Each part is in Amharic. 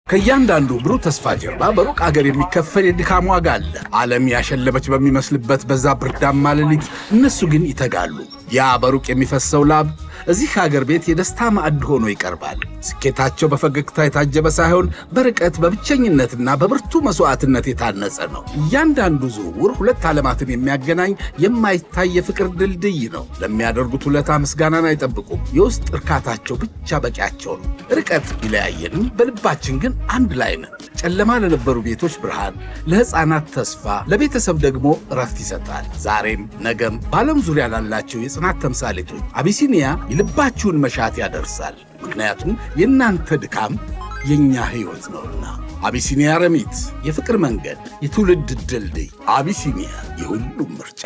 ከእያንዳንዱ ብሩህ ተስፋ ጀርባ በሩቅ አገር የሚከፈል የድካም ዋጋ አለ። ዓለም ያሸለበች በሚመስልበት በዛ ብርዳማ ሌሊት እነሱ ግን ይተጋሉ። ያ በሩቅ የሚፈሰው ላብ እዚህ ሀገር ቤት የደስታ ማዕድ ሆኖ ይቀርባል። ስኬታቸው በፈገግታ የታጀበ ሳይሆን በርቀት በብቸኝነትና በብርቱ መስዋዕትነት የታነጸ ነው። እያንዳንዱ ዝውውር ሁለት ዓለማትን የሚያገናኝ የማይታይ የፍቅር ድልድይ ነው። ለሚያደርጉት ውለታ ምስጋናን አይጠብቁም። የውስጥ እርካታቸው ብቻ በቂያቸው ነው። ርቀት ቢለያየንም በልባችን ግን አንድ ላይ ነን። ጨለማ ለነበሩ ቤቶች ብርሃን፣ ለሕፃናት ተስፋ፣ ለቤተሰብ ደግሞ እረፍት ይሰጣል። ዛሬም ነገም በዓለም ዙሪያ ላላቸው የጽናት ተምሳሌቶች አቢሲኒያ የልባችሁን መሻት ያደርሳል። ምክንያቱም የእናንተ ድካም የእኛ ሕይወት ነውና። አቢሲኒያ ረሚት፣ የፍቅር መንገድ፣ የትውልድ ድልድይ። አቢሲኒያ የሁሉም ምርጫ።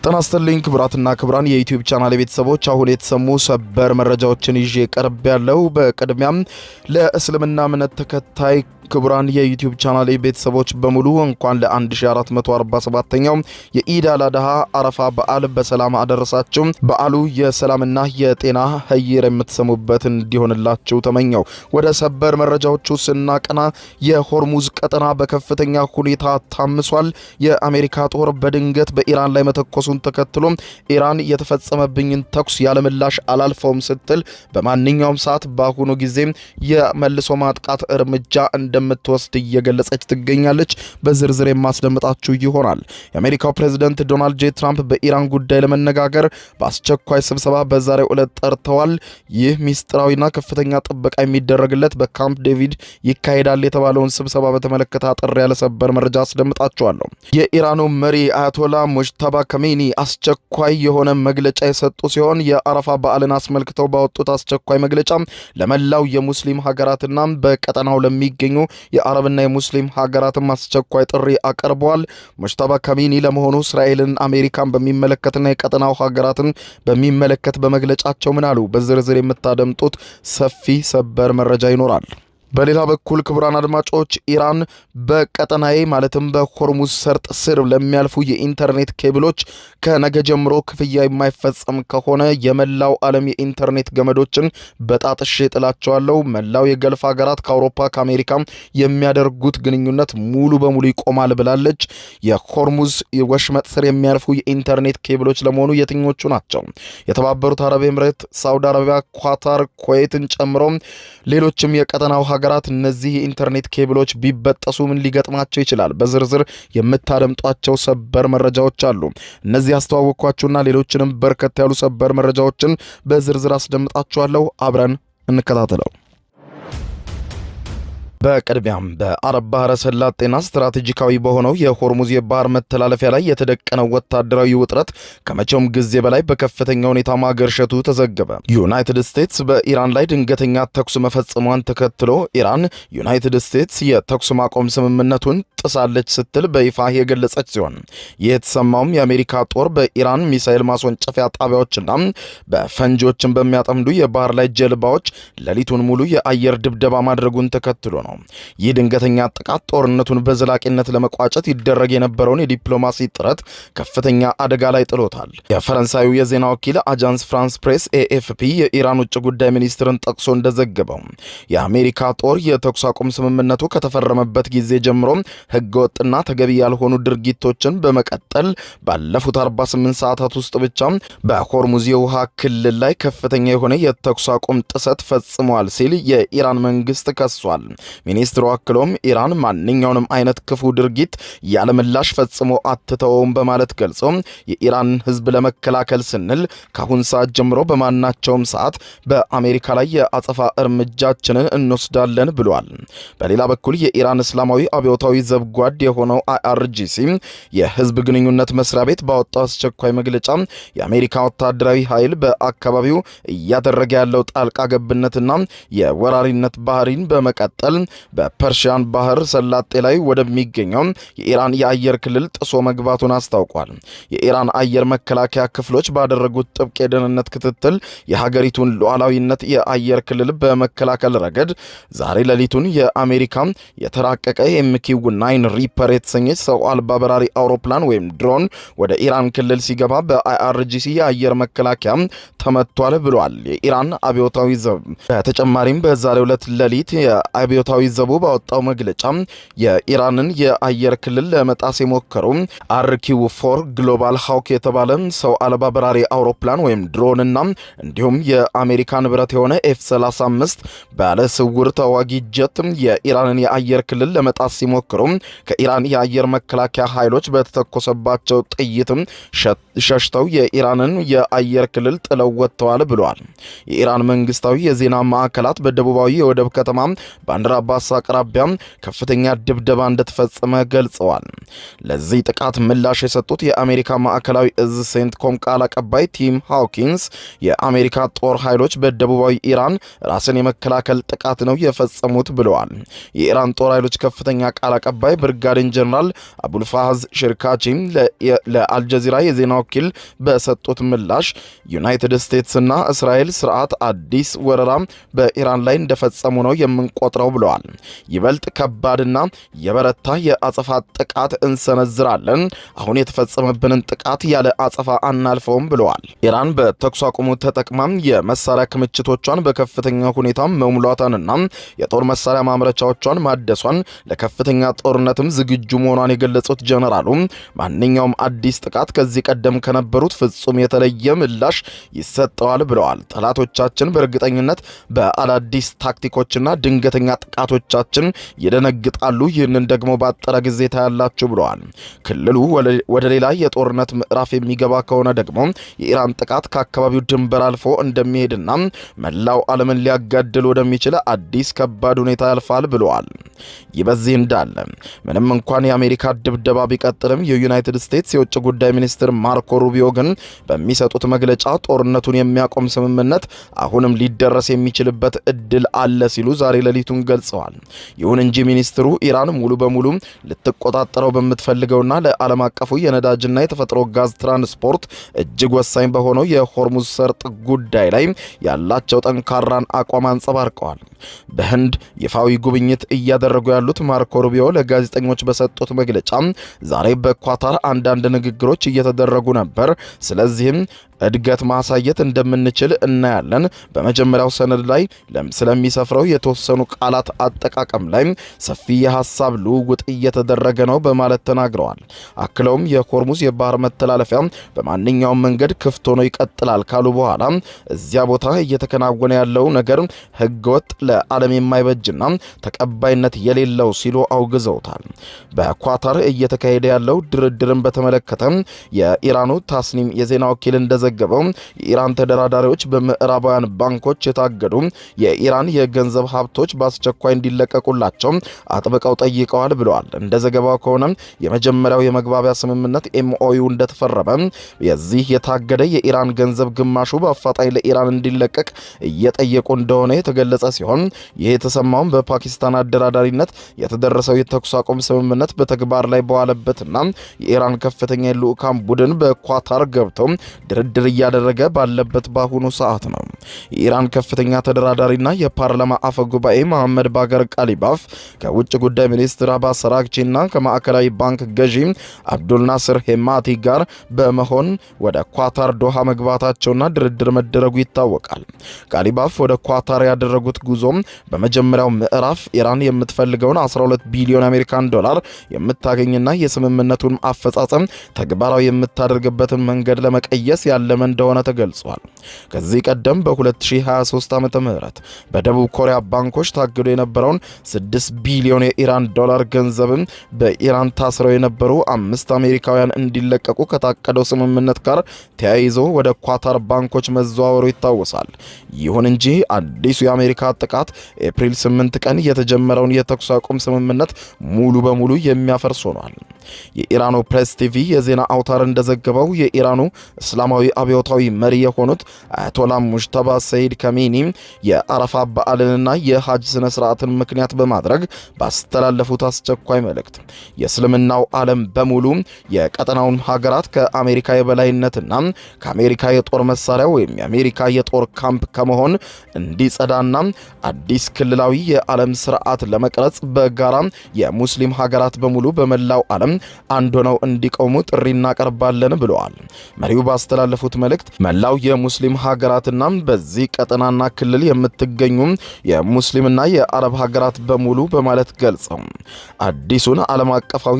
ጤና ይስጥልኝ ክቡራትና ክቡራን የዩቲዩብ ቻናል ቤተሰቦች፣ አሁን የተሰሙ ሰበር መረጃዎችን ይዤ ቀርብ ያለው። በቅድሚያም ለእስልምና እምነት ተከታይ ክቡራን የዩቲዩብ ቻናል ቤተሰቦች በሙሉ እንኳን ለ1447ኛው የኢድ አል አድሃ አረፋ በዓል በሰላም አደረሳችሁ። በዓሉ የሰላምና የጤና ኸይር የምትሰሙበት እንዲሆንላችሁ ተመኘው። ወደ ሰበር መረጃዎቹ ስናቀና የሆርሙዝ ቀጠና በከፍተኛ ሁኔታ ታምሷል። የአሜሪካ ጦር በድንገት በኢራን ላይ መተኮሱን ተከትሎ ኢራን የተፈጸመብኝን ተኩስ ያለምላሽ አላልፈውም ስትል በማንኛውም ሰዓት በአሁኑ ጊዜ የመልሶ ማጥቃት እርምጃ እንደምትወስድ እየገለጸች ትገኛለች። በዝርዝር የማስደምጣችሁ ይሆናል። የአሜሪካው ፕሬዝዳንት ዶናልድ ጄ ትራምፕ በኢራን ጉዳይ ለመነጋገር በአስቸኳይ ስብሰባ በዛሬው ዕለት ጠርተዋል። ይህ ሚስጥራዊና ከፍተኛ ጥበቃ የሚደረግለት በካምፕ ዴቪድ ይካሄዳል የተባለውን ስብሰባ በተመለከተ አጠር ያለ ሰበር መረጃ አስደምጣችኋለሁ። የኢራኑ መሪ አያቶላ ሙጅተባ ካሜኒ አስቸኳይ የሆነ መግለጫ የሰጡ ሲሆን የአረፋ በዓልን አስመልክተው ባወጡት አስቸኳይ መግለጫ ለመላው የሙስሊም ሀገራትና በቀጠናው ለሚገኙ የአረብና የሙስሊም ሀገራትም አስቸኳይ ጥሪ አቀርበዋል። ሙጅተባ ካሜኒ ለመሆኑ እስራኤልን፣ አሜሪካን በሚመለከትና የቀጠናው ሀገራትን በሚመለከት በመግለጫቸው ምን አሉ? በዝርዝር የምታደምጡት ሰፊ ሰበር መረጃ ይኖራል። በሌላ በኩል ክቡራን አድማጮች ኢራን በቀጠናዬ ማለትም በሆርሙዝ ሰርጥ ስር ለሚያልፉ የኢንተርኔት ኬብሎች ከነገ ጀምሮ ክፍያ የማይፈጸም ከሆነ የመላው ዓለም የኢንተርኔት ገመዶችን በጣጥሼ ጥላቸዋለሁ። መላው የገልፍ ሀገራት ከአውሮፓ ከአሜሪካ የሚያደርጉት ግንኙነት ሙሉ በሙሉ ይቆማል ብላለች። የሆርሙዝ ወሽመጥ ስር የሚያልፉ የኢንተርኔት ኬብሎች ለመሆኑ የትኞቹ ናቸው? የተባበሩት አረብ ኤምሬት፣ ሳውዲ አረቢያ፣ ኳታር፣ ኩዌትን ጨምሮ ሌሎችም የቀጠናው ሀገራት እነዚህ የኢንተርኔት ኬብሎች ቢበጠሱ ምን ሊገጥማቸው ይችላል? በዝርዝር የምታደምጧቸው ሰበር መረጃዎች አሉ። እነዚህ ያስተዋወቅኳችሁና ሌሎችንም በርከት ያሉ ሰበር መረጃዎችን በዝርዝር አስደምጣችኋለሁ። አብረን እንከታተለው። በቅድሚያም በአረብ ባህረ ሰላጤና ስትራቴጂካዊ በሆነው የሆርሙዝ የባህር መተላለፊያ ላይ የተደቀነው ወታደራዊ ውጥረት ከመቼውም ጊዜ በላይ በከፍተኛ ሁኔታ ማገርሸቱ ተዘገበ። ዩናይትድ ስቴትስ በኢራን ላይ ድንገተኛ ተኩስ መፈጸሟን ተከትሎ ኢራን ዩናይትድ ስቴትስ የተኩስ ማቆም ስምምነቱን ጥሳለች ስትል በይፋ የገለጸች ሲሆን ይህ የተሰማውም የአሜሪካ ጦር በኢራን ሚሳኤል ማስወንጨፊያ ጣቢያዎችና በፈንጂዎችን በሚያጠምዱ የባህር ላይ ጀልባዎች ሌሊቱን ሙሉ የአየር ድብደባ ማድረጉን ተከትሎ ነው። ይህ ድንገተኛ ጥቃት ጦርነቱን በዘላቂነት ለመቋጨት ይደረግ የነበረውን የዲፕሎማሲ ጥረት ከፍተኛ አደጋ ላይ ጥሎታል። የፈረንሳዩ የዜና ወኪል አጃንስ ፍራንስ ፕሬስ ኤኤፍፒ የኢራን ውጭ ጉዳይ ሚኒስትርን ጠቅሶ እንደዘገበው የአሜሪካ ጦር የተኩስ አቁም ስምምነቱ ከተፈረመበት ጊዜ ጀምሮ ህገወጥና ተገቢ ያልሆኑ ድርጊቶችን በመቀጠል ባለፉት 48 ሰዓታት ውስጥ ብቻ በሆርሙዝ የውሃ ክልል ላይ ከፍተኛ የሆነ የተኩስ አቁም ጥሰት ፈጽሟል ሲል የኢራን መንግስት ከሷል። ሚኒስትሩ አክሎም ኢራን ማንኛውንም አይነት ክፉ ድርጊት ያለምላሽ ፈጽሞ አትተውም በማለት ገልጾ የኢራን ህዝብ ለመከላከል ስንል ካሁን ሰዓት ጀምሮ በማናቸውም ሰዓት በአሜሪካ ላይ የአጸፋ እርምጃችንን እንወስዳለን ብሏል። በሌላ በኩል የኢራን እስላማዊ አብዮታዊ ዘብጓድ የሆነው አይአርጂሲ የህዝብ ግንኙነት መስሪያ ቤት ባወጣው አስቸኳይ መግለጫ የአሜሪካ ወታደራዊ ኃይል በአካባቢው እያደረገ ያለው ጣልቃ ገብነትና የወራሪነት ባህሪን በመቀጠል በፐርሺያን ባህር ሰላጤ ላይ ወደሚገኘው የኢራን የአየር ክልል ጥሶ መግባቱን አስታውቋል። የኢራን አየር መከላከያ ክፍሎች ባደረጉት ጥብቅ የደህንነት ክትትል የሀገሪቱን ሉዓላዊነት የአየር ክልል በመከላከል ረገድ ዛሬ ሌሊቱን የአሜሪካ የተራቀቀ MQ-9 ሪፐር የተሰኘች ሰው አልባ በራሪ አውሮፕላን ወይም ድሮን ወደ ኢራን ክልል ሲገባ በIRGC የአየር መከላከያ ተመቷል ብሏል የኢራን አብዮታዊ ዘብ። በተጨማሪም በዛሬው ዕለት ሌሊት የአብዮታዊ ዘቡ ባወጣው መግለጫ የኢራንን የአየር ክልል ለመጣስ የሞከሩ RQ-4 ግሎባል ሃውክ የተባለ ሰው አልባ በራሪ አውሮፕላን ወይም ድሮንና እንዲሁም የአሜሪካ ንብረት የሆነ F-35 ባለ ስውር ተዋጊ ጀት የኢራንን የአየር ክልል ለመጣስ ሲሞክሩ ከኢራን የአየር መከላከያ ኃይሎች በተተኮሰባቸው ጥይት ሸሽተው የኢራንን የአየር ክልል ጥለው ወጥተዋል ብለዋል። የኢራን መንግስታዊ የዜና ማዕከላት በደቡባዊ የወደብ ከተማ ባንድር አባስ አቅራቢያ ከፍተኛ ድብደባ እንደተፈጸመ ገልጸዋል። ለዚህ ጥቃት ምላሽ የሰጡት የአሜሪካ ማዕከላዊ እዝ ሴንትኮም ቃል አቀባይ ቲም ሃውኪንስ የአሜሪካ ጦር ኃይሎች በደቡባዊ ኢራን ራስን የመከላከል ጥቃት ነው የፈጸሙት ብለዋል። የኢራን ጦር ኃይሎች ከፍተኛ ቃል አቀባይ ብርጋዴር ጀነራል አቡልፋዝ ሽርካቺ ለአልጀዚራ የዜና ወኪል በሰጡት ምላሽ ዩናይትድ ስቴትስና እስራኤል ስርዓት አዲስ ወረራ በኢራን ላይ እንደፈጸሙ ነው የምንቆጥረው ብለዋል። ይበልጥ ከባድና የበረታ የአጸፋ ጥቃት እንሰነዝራለን። አሁን የተፈጸመብንን ጥቃት ያለ አጸፋ አናልፈውም ብለዋል። ኢራን በተኩስ አቁሙ ተጠቅማ የመሳሪያ ክምችቶቿን በከፍተኛ ሁኔታ መሙላቷንና የጦር መሳሪያ ማምረቻዎቿን ማደሷን ለከፍተኛ ጦርነትም ዝግጁ መሆኗን የገለጹት ጀነራሉ ማንኛውም አዲስ ጥቃት ከዚህ ቀደም ከነበሩት ፍጹም የተለየ ምላሽ ይሰጠዋል ብለዋል። ጠላቶቻችን በእርግጠኝነት በአዳዲስ ታክቲኮችና ድንገተኛ ጥቃቶቻችን ይደነግጣሉ። ይህንን ደግሞ ባጠረ ጊዜ ታያላችሁ ብለዋል። ክልሉ ወደ ሌላ የጦርነት ምዕራፍ የሚገባ ከሆነ ደግሞ የኢራን ጥቃት ከአካባቢው ድንበር አልፎ እንደሚሄድና መላው ዓለምን ሊያጋድል ወደሚችል አዲስ ከባድ ሁኔታ ያልፋል ብለዋል። ይህ በዚህ እንዳለ ምንም እንኳን የአሜሪካ ድብደባ ቢቀጥልም የዩናይትድ ስቴትስ የውጭ ጉዳይ ሚኒስትር ማርኮ ሩቢዮ ግን በሚሰጡት መግለጫ ጦርነቱን የሚያቆም ስምምነት አሁንም ሊደረስ የሚችልበት እድል አለ ሲሉ ዛሬ ሌሊቱን ገልጸዋል። ይሁን እንጂ ሚኒስትሩ ኢራን ሙሉ በሙሉ ልትቆጣጠረው በምትፈልገውና ለዓለም አቀፉ የነዳጅና የተፈጥሮ ጋዝ ትራንስፖርት እጅግ ወሳኝ በሆነው የሆርሙዝ ሰርጥ ጉዳይ ላይ ያላቸው ጠንካራን አቋም አንጸባርቀዋል። በህንድ ይፋዊ ጉብኝት እያደረጉ ያሉት ማርኮ ሩቢዮ ለጋዜጠኞች በሰጡት መግለጫ ዛሬ በኳታር አንዳንድ ንግግሮች እየተደረጉ ነበር። ስለዚህም እድገት ማሳየት እንደምንችል እናያለን። በመጀመሪያው ሰነድ ላይ ስለሚሰፍረው የተወሰኑ ቃላት አጠቃቀም ላይ ሰፊ የሐሳብ ልውውጥ እየተደረገ ነው በማለት ተናግረዋል። አክለውም የሆርሙዝ የባህር መተላለፊያ በማንኛውም መንገድ ክፍት ሆኖ ይቀጥላል ካሉ በኋላ እዚያ ቦታ እየተከናወነ ያለው ነገር ህገወጥ፣ ለዓለም የማይበጅና ተቀባይነት የሌለው ሲሉ አውግዘውታል። በኳታር እየተካሄደ ያለው ድርድርን በተመለከተ የኢራኑ ታስኒም የዜና ወኪል እንደዘገበው የኢራን ተደራዳሪዎች በምዕራባውያን ባንኮች የታገዱ የኢራን የገንዘብ ሀብቶች በአስቸኳይ እንዲለቀቁላቸው አጥብቀው ጠይቀዋል ብለዋል። እንደ ዘገባው ከሆነ የመጀመሪያው የመግባቢያ ስምምነት MOU እንደተፈረመ የዚህ የታገደ የኢራን ገንዘብ ግማሹ በአፋጣኝ ለኢራን እንዲለቀቅ እየጠየቁ እንደሆነ የተገለጸ ሲሆን ይህ የተሰማውን በፓኪስታን አደራዳሪነት የተደረሰው የተኩስ አቁም ስምምነት በተግባር ላይ በዋለበትና የኢራን ከፍተኛ የልዑካን ቡድን በኳታር ገብተው ድርድር እያደረገ ባለበት በአሁኑ ሰዓት ነው። የኢራን ከፍተኛ ተደራዳሪና የፓርላማ አፈ ጉባኤ መሐመድ ባገር ቃሊባፍ ከውጭ ጉዳይ ሚኒስትር አባስ አራግቺና ከማዕከላዊ ባንክ ገዢ አብዱል ናስር ሄማቲ ጋር በመሆን ወደ ኳታር ዶሃ መግባታቸውና ድርድር መደረጉ ይታወቃል። ቃሊባፍ ወደ ኳታር ያደረጉት ጉዞም በመጀመሪያው ምዕራፍ ኢራን የምትፈልገውን 12 ቢሊዮን አሜሪካን ዶላር የምታገኝና የስምምነቱን አፈጻጸም ተግባራዊ የምታደርግበትን መንገድ ለመቀየስ ያለመ እንደሆነ ተገልጿል። ከዚህ ቀደም በ2023 ዓመተ ምህረት በደቡብ ኮሪያ ባንኮች ታግዶ የነበረውን 6 ቢሊዮን የኢራን ዶላር ገንዘብን በኢራን ታስረው የነበሩ 5 አሜሪካውያን እንዲለቀቁ ከታቀደው ስምምነት ጋር ተያይዞ ወደ ኳታር ባንኮች መዘዋወሩ ይታወሳል። ይሁን እንጂ አዲሱ የአሜሪካ ጥቃት ኤፕሪል 8 ቀን የተጀመረውን የተኩስ አቁም ስምምነት ሙሉ በሙሉ የሚያፈርስ ሆኗል። የኢራኑ ፕሬስ ቲቪ የዜና አውታር እንደዘገበው የኢራኑ እስላማዊ አብዮታዊ መሪ የሆኑት አያቶላ ሙጅተባ ሰይድ ካሚኒ የአረፋ በዓልንና የሐጅ ስነ ስርዓትን ምክንያት በማድረግ ባስተላለፉት አስቸኳይ መልእክት የእስልምናው ዓለም በሙሉ የቀጠናውን ሀገራት ከአሜሪካ የበላይነትና ከአሜሪካ የጦር መሳሪያ ወይም የአሜሪካ የጦር ካምፕ ከመሆን እንዲጸዳና አዲስ ክልላዊ የዓለም ስርዓት ለመቅረጽ በጋራ የሙስሊም ሀገራት በሙሉ በመላው ዓለም አንድ ሆነው እንዲቆሙ ጥሪ እናቀርባለን ብለዋል። መሪው ባስተላለፉት መልእክት መላው የሙስሊም ሀገራትና በዚህ ቀጠናና ክልል የምትገኙ የሙስሊምና የአረብ ሀገራት በሙሉ በማለት ገልጸው አዲሱን ዓለም አቀፋዊ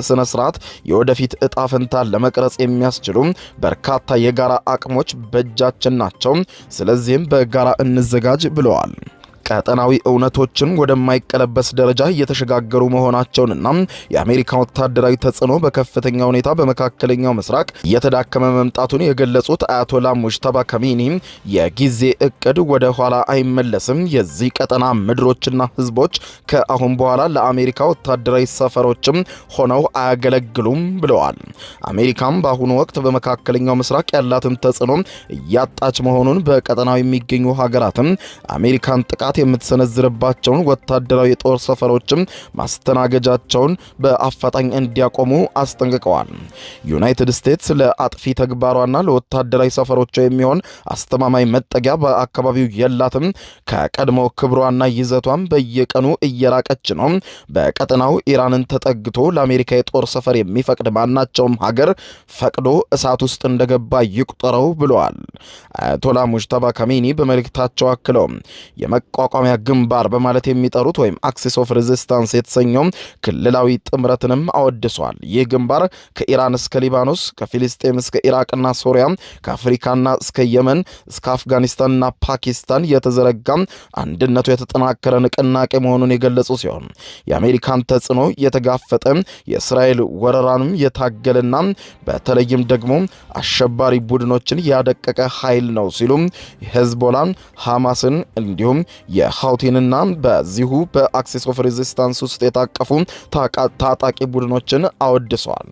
ስነ ስርዓት የወደፊት እጣ ፈንታን ለመቅረጽ የሚያስችሉ በርካታ የጋራ አቅሞች በእጃችን ናቸው። ስለዚህም በጋራ እንዘጋጅ ብለዋል። ቀጠናዊ እውነቶችን ወደማይቀለበስ ደረጃ እየተሸጋገሩ መሆናቸውንና የአሜሪካ ወታደራዊ ተጽዕኖ በከፍተኛ ሁኔታ በመካከለኛው ምስራቅ እየተዳከመ መምጣቱን የገለጹት አያቶላ ሙጅተባ ካሚኒ የጊዜ እቅድ ወደ ኋላ አይመለስም፣ የዚህ ቀጠና ምድሮችና ህዝቦች ከአሁን በኋላ ለአሜሪካ ወታደራዊ ሰፈሮችም ሆነው አያገለግሉም ብለዋል። አሜሪካም በአሁኑ ወቅት በመካከለኛው ምስራቅ ያላትን ተጽዕኖ እያጣች መሆኑን በቀጠናው የሚገኙ ሀገራትም አሜሪካን ጥቃት የምትሰነዝርባቸውን ወታደራዊ የጦር ሰፈሮችም ማስተናገጃቸውን በአፋጣኝ እንዲያቆሙ አስጠንቅቀዋል። ዩናይትድ ስቴትስ ለአጥፊ ተግባሯና ለወታደራዊ ሰፈሮቿ የሚሆን አስተማማኝ መጠጊያ በአካባቢው የላትም። ከቀድሞ ክብሯና ይዘቷም በየቀኑ እየራቀች ነው። በቀጠናው ኢራንን ተጠግቶ ለአሜሪካ የጦር ሰፈር የሚፈቅድ ማናቸውም ሀገር ፈቅዶ እሳት ውስጥ እንደገባ ይቁጠረው ብለዋል። አያቶላ ሙጅተባ ካሚኒ በመልእክታቸው አክለው የመቋቋሚያ ግንባር በማለት የሚጠሩት ወይም አክሲስ ኦፍ ሬዚስታንስ የተሰኘው ክልላዊ ጥምረትንም አወድሷል። ይህ ግንባር ከኢራን እስከ ሊባኖስ፣ ከፊሊስጤም እስከ ኢራቅና ሶሪያ፣ ከአፍሪካና እስከ የመን እስከ አፍጋኒስታንና ፓኪስታን የተዘረጋ አንድነቱ የተጠናከረ ንቅናቄ መሆኑን የገለጹ ሲሆን የአሜሪካን ተጽዕኖ የተጋፈጠ የእስራኤል ወረራንም የታገለና በተለይም ደግሞ አሸባሪ ቡድኖችን ያደቀቀ ኃይል ነው ሲሉ ሄዝቦላን፣ ሐማስን እንዲሁም የሃውቲንና በዚሁ በአክሲስ ኦፍ ሬዚስታንስ ውስጥ የታቀፉ ታጣቂ ቡድኖችን አወድሰዋል።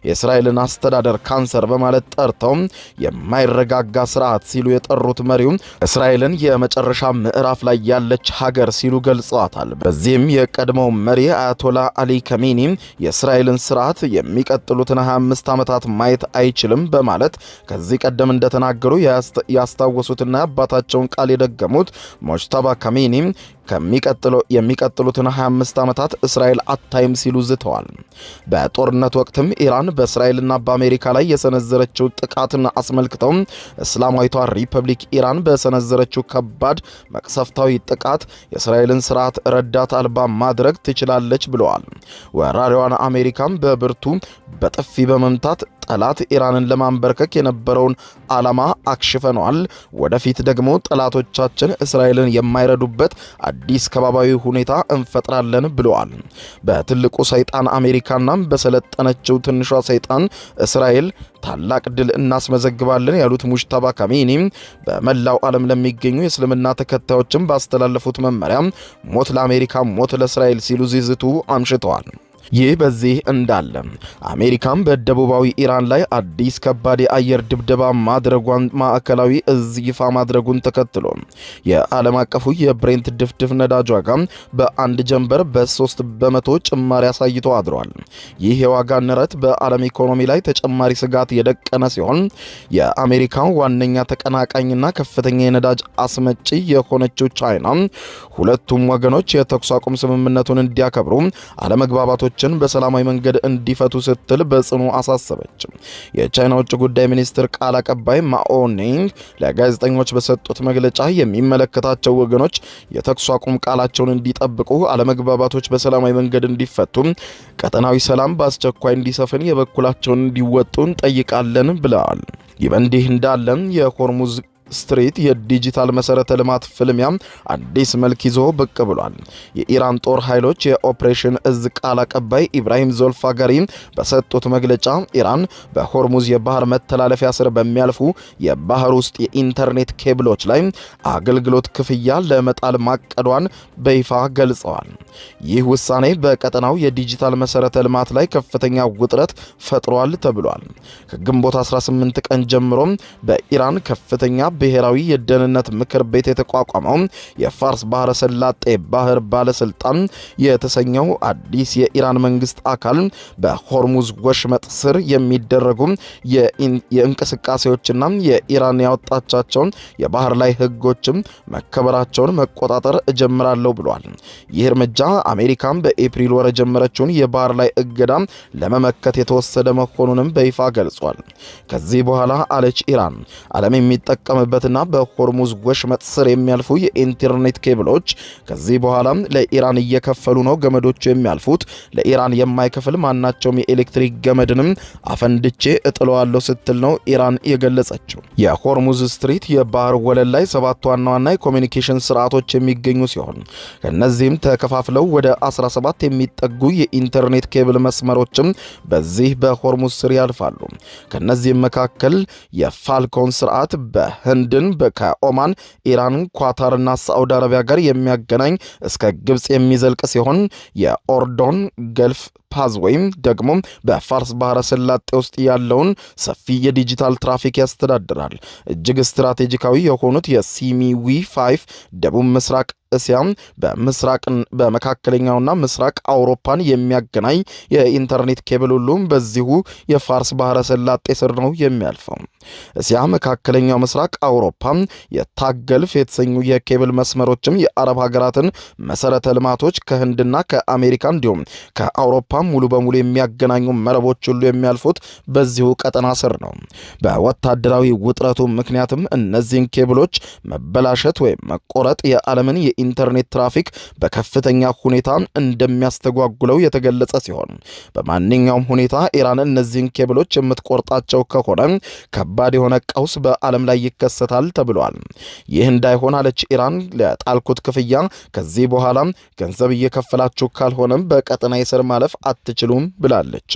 የእስራኤልን አስተዳደር ካንሰር በማለት ጠርተው የማይረጋጋ ስርዓት ሲሉ የጠሩት መሪው እስራኤልን የመጨረሻ ምዕራፍ ላይ ያለች ሀገር ሲሉ ገልጸዋታል። በዚህም የቀድሞው መሪ አያቶላ አሊ ካሚኒ የእስራኤልን ስርዓት የሚቀጥሉትን 25 ዓመታት ማየት አይችልም በማለት ከዚህ ቀደም እንደተናገሩ ያስታወሱትና አባታቸውን ቃል የደገሙት ሙጅተባ ካሚኒ የሚቀጥሉትን 25 ዓመታት እስራኤል አታይም ሲሉ ዝተዋል። በጦርነት ወቅትም ኢራን በእስራኤልና በአሜሪካ ላይ የሰነዘረችው ጥቃትን አስመልክተው እስላማዊቷ ሪፐብሊክ ኢራን በሰነዘረችው ከባድ መቅሰፍታዊ ጥቃት የእስራኤልን ስርዓት ረዳት አልባ ማድረግ ትችላለች ብለዋል። ወራሪዋን አሜሪካም በብርቱ በጥፊ በመምታት ጠላት ኢራንን ለማንበርከክ የነበረውን ዓላማ አክሽፈነዋል። ወደፊት ደግሞ ጠላቶቻችን እስራኤልን የማይረዱበት አዲስ ከባባዊ ሁኔታ እንፈጥራለን ብለዋል። በትልቁ ሰይጣን አሜሪካና በሰለጠነችው ትንሿ ሰይጣን እስራኤል ታላቅ ድል እናስመዘግባለን ያሉት ሙጅተባ ካሚኒ በመላው ዓለም ለሚገኙ የእስልምና ተከታዮችም ባስተላለፉት መመሪያ ሞት ለአሜሪካ ሞት ለእስራኤል ሲሉ ዝቱ አምሽተዋል። ይህ በዚህ እንዳለ አሜሪካም በደቡባዊ ኢራን ላይ አዲስ ከባድ የአየር ድብደባ ማድረጓን ማዕከላዊ እዝ ይፋ ማድረጉን ተከትሎ የዓለም አቀፉ የብሬንት ድፍድፍ ነዳጅ ዋጋ በአንድ ጀንበር በ3 በመቶ ጭማሪ አሳይቶ አድሯል። ይህ የዋጋ ንረት በዓለም ኢኮኖሚ ላይ ተጨማሪ ስጋት የደቀነ ሲሆን የአሜሪካን ዋነኛ ተቀናቃኝና ከፍተኛ የነዳጅ አስመጪ የሆነችው ቻይና ሁለቱም ወገኖች የተኩስ አቁም ስምምነቱን እንዲያከብሩ አለመግባባቶች በሰላማዊ መንገድ እንዲፈቱ ስትል በጽኑ አሳሰበች። የቻይና ውጭ ጉዳይ ሚኒስትር ቃል አቀባይ ማኦ ኒንግ ለጋዜጠኞች በሰጡት መግለጫ የሚመለከታቸው ወገኖች የተኩስ አቁም ቃላቸውን እንዲጠብቁ፣ አለመግባባቶች በሰላማዊ መንገድ እንዲፈቱ፣ ቀጠናዊ ሰላም በአስቸኳይ እንዲሰፍን የበኩላቸውን እንዲወጡ እንጠይቃለን ብለዋል። ይህ በእንዲህ እንዳለ የሆርሙዝ ስትሪት የዲጂታል መሰረተ ልማት ፍልሚያ አዲስ መልክ ይዞ ብቅ ብሏል። የኢራን ጦር ኃይሎች የኦፕሬሽን እዝ ቃል አቀባይ ኢብራሂም ዞልፋጋሪ በሰጡት መግለጫ ኢራን በሆርሙዝ የባህር መተላለፊያ ስር በሚያልፉ የባህር ውስጥ የኢንተርኔት ኬብሎች ላይ አገልግሎት ክፍያ ለመጣል ማቀዷን በይፋ ገልጸዋል። ይህ ውሳኔ በቀጠናው የዲጂታል መሰረተ ልማት ላይ ከፍተኛ ውጥረት ፈጥሯል ተብሏል። ከግንቦት 18 ቀን ጀምሮ በኢራን ከፍተኛ ብሔራዊ የደህንነት ምክር ቤት የተቋቋመው የፋርስ ባህረ ሰላጤ ባህር ባለስልጣን የተሰኘው አዲስ የኢራን መንግስት አካል በሆርሙዝ ወሽመጥ ስር የሚደረጉ የእንቅስቃሴዎችና የኢራን ያወጣቻቸውን የባህር ላይ ህጎችም መከበራቸውን መቆጣጠር እጀምራለሁ ብሏል። ይህ እርምጃ አሜሪካን በኤፕሪል ወር የጀመረችውን የባህር ላይ እገዳ ለመመከት የተወሰደ መሆኑንም በይፋ ገልጿል። ከዚህ በኋላ አለች ኢራን ዓለም የሚጠቀምበትና በሆርሙዝ ወሽመጥ ስር የሚያልፉ የኢንተርኔት ኬብሎች ከዚህ በኋላ ለኢራን እየከፈሉ ነው። ገመዶቹ የሚያልፉት ለኢራን የማይከፍል ማናቸውም የኤሌክትሪክ ገመድንም አፈንድቼ እጥለዋለሁ ስትል ነው ኢራን የገለጸችው። የሆርሙዝ ስትሪት የባህር ወለል ላይ 7 ዋና ዋና የኮሚኒኬሽን ስርዓቶች የሚገኙ ሲሆን ከነዚህም ተከፋፍለው ወደ 17 የሚጠጉ የኢንተርኔት ኬብል መስመሮችም በዚህ በሆርሙዝ ስር ያልፋሉ። ከነዚህም መካከል የፋልኮን ስርዓት በህንድን ከኦማን፣ ኢራን፣ ኳታርና ሳዑዲ አረቢያ ጋር የሚያገናኝ እስከ ግብጽ የሚዘልቅ ሲሆን የኦርዶን ገልፍ ፓዝ ወይም ደግሞ በፋርስ ባህረ ሰላጤ ውስጥ ያለውን ሰፊ የዲጂታል ትራፊክ ያስተዳድራል። እጅግ ስትራቴጂካዊ የሆኑት የሲሚዊ 5 ደቡብ ምስራቅ እስያ በመካከለኛውና ምስራቅ አውሮፓን የሚያገናኝ የኢንተርኔት ኬብል ሁሉም በዚሁ የፋርስ ባህረ ሰላጤ ስር ነው የሚያልፈው። እስያ፣ መካከለኛው ምስራቅ አውሮፓ የታገልፍ የተሰኙ የኬብል መስመሮችም የአረብ ሀገራትን መሰረተ ልማቶች ከህንድና ከአሜሪካ እንዲሁም ከአውሮፓ ሙሉ በሙሉ የሚያገናኙ መረቦች ሁሉ የሚያልፉት በዚሁ ቀጠና ስር ነው። በወታደራዊ ውጥረቱ ምክንያትም እነዚህን ኬብሎች መበላሸት ወይም መቆረጥ የዓለምን የኢንተርኔት ትራፊክ በከፍተኛ ሁኔታ እንደሚያስተጓጉለው የተገለጸ ሲሆን በማንኛውም ሁኔታ ኢራን እነዚህን ኬብሎች የምትቆርጣቸው ከሆነ ከባድ የሆነ ቀውስ በዓለም ላይ ይከሰታል ተብሏል። ይህ እንዳይሆን አለች ኢራን ለጣልኩት ክፍያ ከዚህ በኋላ ገንዘብ እየከፈላችሁ ካልሆነም በቀጠና የስር ማለፍ አትችሉም ብላለች።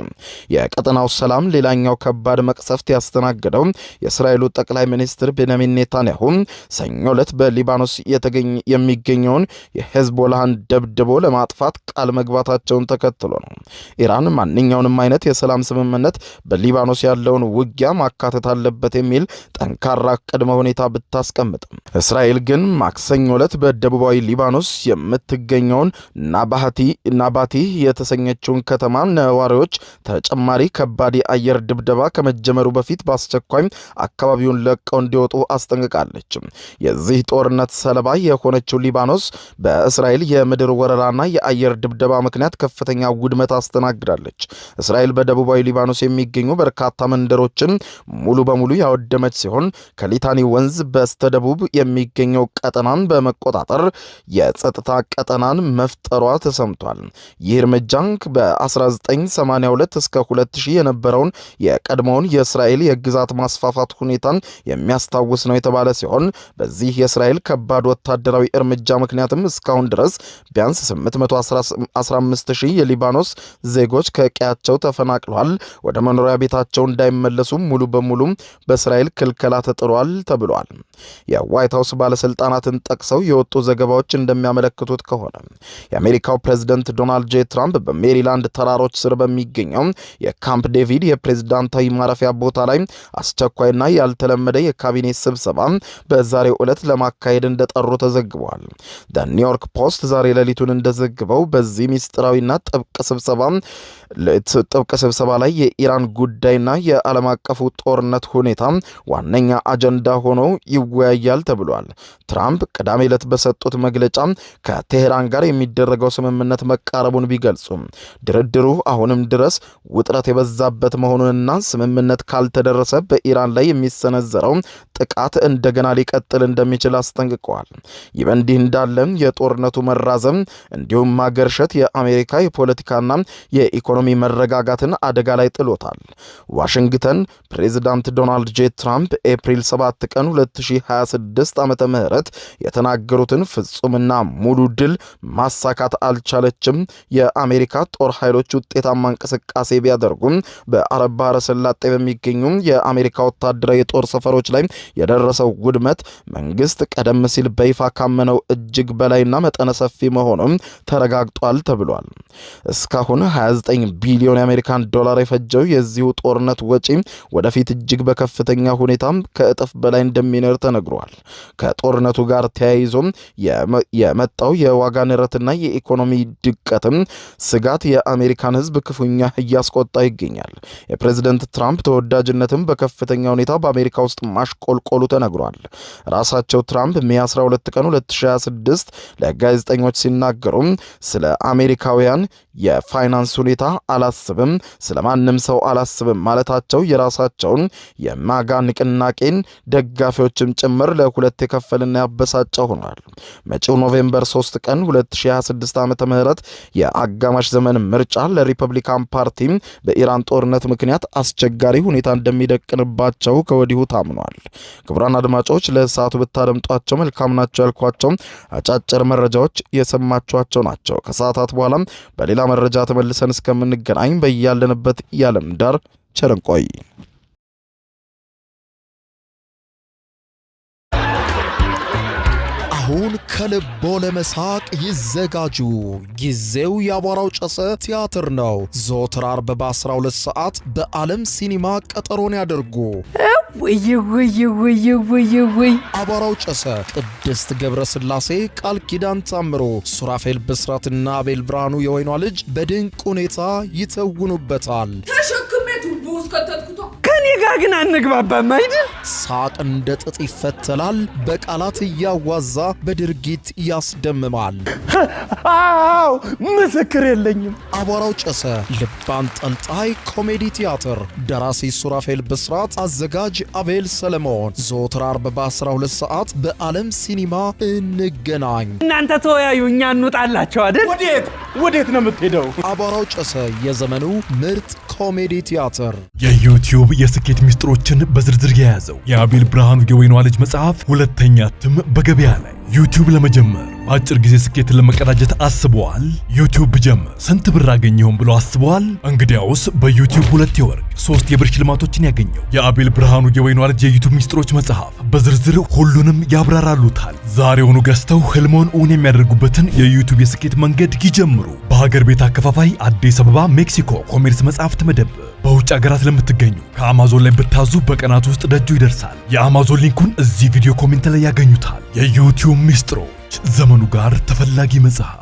የቀጠናው ሰላም ሌላኛው ከባድ መቅሰፍት ያስተናገደው የእስራኤሉ ጠቅላይ ሚኒስትር ቤንያሚን ኔታንያሁ ሰኞ ዕለት በሊባኖስ የሚገኘውን የሄዝቦላህን ደብድቦ ለማጥፋት ቃል መግባታቸውን ተከትሎ ነው። ኢራን ማንኛውንም አይነት የሰላም ስምምነት በሊባኖስ ያለውን ውጊያ ማካተት አለበት የሚል ጠንካራ ቅድመ ሁኔታ ብታስቀምጥም እስራኤል ግን ማክሰኞ ዕለት በደቡባዊ ሊባኖስ የምትገኘውን ናባቲ የተሰኘችውን ከተማ ነዋሪዎች ተጨማሪ ከባድ የአየር ድብደባ ከመጀመሩ በፊት በአስቸኳይ አካባቢውን ለቀው እንዲወጡ አስጠንቅቃለች። የዚህ ጦርነት ሰለባ የሆነችው ሊባኖስ በእስራኤል የምድር ወረራና የአየር ድብደባ ምክንያት ከፍተኛ ውድመት አስተናግዳለች። እስራኤል በደቡባዊ ሊባኖስ የሚገኙ በርካታ መንደሮችን ሙሉ በሙሉ ያወደመች ሲሆን ከሊታኒ ወንዝ በስተደቡብ የሚገኘው ቀጠናን በመቆጣጠር የጸጥታ ቀጠናን መፍጠሯ ተሰምቷል። ይህ እርምጃ በ1982 እስከ 2000 የነበረውን የቀድሞውን የእስራኤል የግዛት ማስፋፋት ሁኔታን የሚያስታውስ ነው የተባለ ሲሆን በዚህ የእስራኤል ከባድ ወታደራዊ እርምጃ ምክንያትም እስካሁን ድረስ ቢያንስ 815,000 የሊባኖስ ዜጎች ከቀያቸው ተፈናቅለዋል። ወደ መኖሪያ ቤታቸው እንዳይመለሱ ሙሉ በሙሉ በእስራኤል ክልከላ ተጥሏል ተብሏል። የዋይት ሃውስ ባለስልጣናትን ጠቅሰው የወጡ ዘገባዎች እንደሚያመለክቱት ከሆነ የአሜሪካው ፕሬዝደንት ዶናልድ ጄ ትራምፕ በሜሪላንድ ተራሮች ስር በሚገኘው የካምፕ ዴቪድ የፕሬዝዳንታዊ ማረፊያ ቦታ ላይ አስቸኳይና ያልተለመደ የካቢኔ ስብሰባ በዛሬው ዕለት ለማካሄድ እንደጠሩ ተዘግቧል። ኒውዮርክ ፖስት ዛሬ ሌሊቱን እንደዘግበው በዚህ ሚስጥራዊና ጥብቅ ስብሰባ ላይ የኢራን ጉዳይና የዓለም አቀፉ ጦርነት ሁኔታ ዋነኛ አጀንዳ ሆኖ ይወያያል ተብሏል። ትራምፕ ቅዳሜ ዕለት በሰጡት መግለጫ ከቴሄራን ጋር የሚደረገው ስምምነት መቃረቡን ቢገልጹም ድርድሩ አሁንም ድረስ ውጥረት የበዛበት መሆኑንና ስምምነት ካልተደረሰ በኢራን ላይ የሚሰነዘረው ጥቃት እንደገና ሊቀጥል እንደሚችል አስጠንቅቀዋል። ይህ በእንዲህ እንዳለ የጦርነቱ መራዘም እንዲሁም ማገርሸት የአሜሪካ የፖለቲካና የኢኮኖሚ መረጋጋትን አደጋ ላይ ጥሎታል። ዋሽንግተን ፕሬዚዳንት ዶናልድ ጄ ትራምፕ ኤፕሪል 7 ቀን 2026 ዓመተ ምህረት የተናገሩትን ፍጹምና ሙሉ ድል ማሳካት አልቻለችም። የአሜሪካ ጦር ኃይሎች ውጤታማ እንቅስቃሴ ቢያደርጉም በአረብ ባህረ ሰላጤ በሚገኙ የአሜሪካ ወታደራዊ የጦር ሰፈሮች ላይ የደረሰው ውድመት መንግስት ቀደም ሲል በይፋ ካመነው እጅግ በላይና መጠነ ሰፊ መሆኑን ተረጋግጧል ተብሏል። እስካሁን 29 ቢሊዮን የአሜሪካን ዶላር የፈጀው የዚሁ ጦርነት ወጪ ወደፊት እጅግ በከፍተኛ ሁኔታ ከእጥፍ በላይ እንደሚኖር ተነግሯል። ከጦርነቱ ጋር ተያይዞ የመጣው የዋጋ ንረትና የኢኮኖሚ ድቀትም ስጋት የአሜሪካን ሕዝብ ክፉኛ እያስቆጣ ይገኛል። የፕሬዝደንት ትራምፕ ተወዳጅነትም በከፍተኛ ሁኔታ በአሜሪካ ውስጥ ማሽቆልቆሉ ተነግሯል። ራሳቸው ትራምፕ ሜይ 12 ቀን 2026 ለጋዜጠኞች ሲናገሩ ስለ አሜሪካውያን የፋይናንስ ሁኔታ አላስብም፣ ስለ ማንም ሰው አላስብም ማለታቸው የራሳቸውን የማጋ ንቅናቄን ደጋፊዎችም ጭምር ለሁለት የከፈልና ያበሳጨ ሆኗል። መጪው ኖቬምበር 3 ቀን 2026 ዓመተ ምህረት የአጋማሽ ዘመን ምርጫ ለሪፐብሊካን ፓርቲ በኢራን ጦርነት ምክንያት አስቸጋሪ ሁኔታ እንደሚደቅንባቸው ከወዲሁ ታምኗል። ክቡራን አድማጮች ለሰዓቱ ብታደምጧቸው መልካም ናቸው ያልኳቸው አጫጭር መረጃዎች የሰማችኋቸው ናቸው። ከሰዓታት በኋላ በሌላ መረጃ ተመልሰን እስከምንገናኝ በያለንበት የዓለም ዳር ቸር እንቆይ። አሁን ከልቦ ለመሳቅ ይዘጋጁ። ጊዜው የአቧራው ጨሰ ቲያትር ነው። ዘወትር ዓርብ በ12 ሰዓት በዓለም ሲኒማ ቀጠሮን ያደርጉ። ወይ አቧራው ጨሰ ቅድስት ገብረ ሥላሴ፣ ቃል ኪዳን ታምሮ፣ ሱራፌል ብስራትና አቤል ብርሃኑ የወይኗ ልጅ በድንቅ ሁኔታ ይተውኑበታል። ከኔ ጋር ግን አንግባባም አይደል? ሳቅ እንደ ጥጥ ይፈተላል። በቃላት እያዋዛ በድርጊት ያስደምማል። አዎ ምስክር የለኝም። አቧራው ጨሰ ልብ አንጠልጣይ ኮሜዲ ቲያትር። ደራሲ ሱራፌል ብስራት፣ አዘጋጅ አቤል ሰለሞን። ዘወትር ዓርብ በ12 ሰዓት በዓለም ሲኒማ እንገናኝ። እናንተ ተወያዩ፣ እኛ እንውጣላቸው አይደል? ወዴት ነው የምትሄደው? አቧራው ጨሰ የዘመኑ ምርጥ ኮሜዲ ቲያትር። የዩቲዩብ የስኬት ሚስጥሮችን በዝርዝር የያዘው የአቤል ብርሃኑ የወይኗ ልጅ መጽሐፍ ሁለተኛ እትም በገበያ ላይ። ዩቲዩብ ለመጀመር በአጭር ጊዜ ስኬትን ለመቀዳጀት አስበዋል? ዩቲዩብ ብጀምር ስንት ብር አገኘሁም ብሎ አስበዋል? እንግዲያውስ በዩቲዩብ 2 የወርቅ 3 የብር ሽልማቶችን ያገኘው የአቤል ብርሃኑ የወይኗ ልጅ የዩቲዩብ ሚስጥሮች መጽሐፍ በዝርዝር ሁሉንም ያብራራሉታል። ዛሬውኑ ገዝተው ህልሞን እውን የሚያደርጉበትን የዩቲዩብ የስኬት መንገድ ይጀምሩ። በሀገር ቤት አከፋፋይ አዲስ አበባ ሜክሲኮ ኮሜርስ መጽሐፍት መደብር። በውጭ ሀገራት ለምትገኙ ከአማዞን ላይ ብታዙ በቀናት ውስጥ ደጁ ይደርሳል። የአማዞን ሊንኩን እዚህ ቪዲዮ ኮሜንት ላይ ያገኙታል። የዩቲዩብ ሚስጥሮች ዘመኑ ጋር ተፈላጊ መጽሐፍ